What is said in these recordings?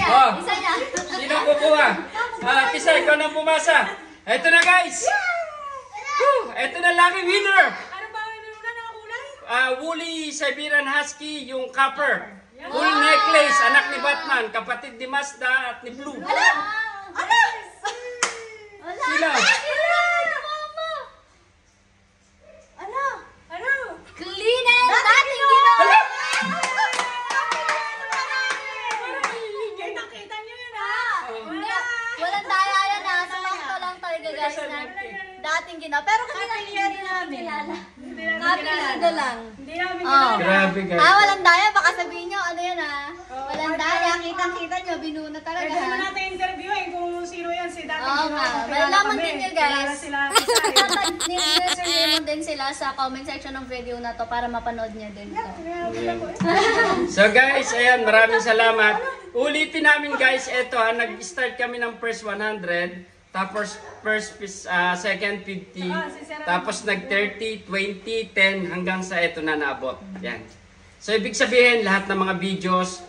Oh, sino kukuha? Tisa, ikaw nang pumasa. Eto na guys. Eto na lucky winner. Ano ba yung na kulay? Woolly Siberian Husky, yung copper. Full necklace, anak ni Batman, kapatid ni Mazda at ni Blue. Ala! Ala! Sila. Ano? Ano? Cleanen! Dating ginawa! Kita nyo yun ha? Walang daya yan ha. Sumakto lang talaga guys na dating ginawa. Pero kanina rin namin. Kapilado lang. Hindi namin Grabe guys. Walang daya. Baka sabihin nyo, ano yan ha? Walang daya. Kitang-kita nyo, binuna talaga Pwede mo ha. natin interview kung sino yan si dating Oo nga. Malalaman din nyo guys. Dapat ni-Sir Raymond din sila sa comment section ng video na to para mapanood nyo din to. So guys, ayan, maraming salamat. Ulitin namin guys, eto ha, nag-start kami ng first 100, tapos second 50, tapos nag 30, 20, 10, hanggang sa eto na naabot. Yan. So ibig sabihin, lahat ng mga videos,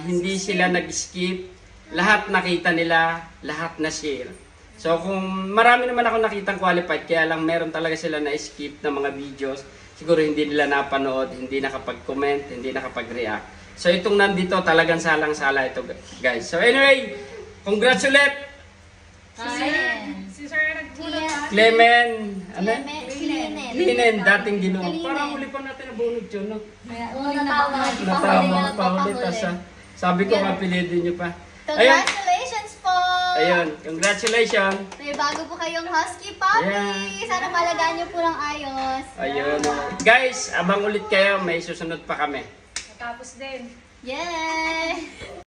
hindi sila nag-skip, lahat nakita nila, lahat na share. So kung marami naman ako nakitang qualified, kaya lang meron talaga sila na-skip na mga videos, siguro hindi nila napanood, hindi nakapag-comment, hindi nakapag-react. So itong nandito talagang salang-sala ito guys. So anyway, congratulate Si Sir nagpulot Clemen, ano? Cleanen. Dating Ginoo. Parang huli pa natin nabunod yun, no? Natawag Napaulit asa. Sabi ko mapilidin nyo pa. Ayun. Congratulations po! Ayun, congratulations. May bago po kayong husky puppy. Ayan. Sana malagaan niyo po ng ayos. Ayun. Guys, abang ulit kayo, may susunod pa kami. Tapos din. Yay!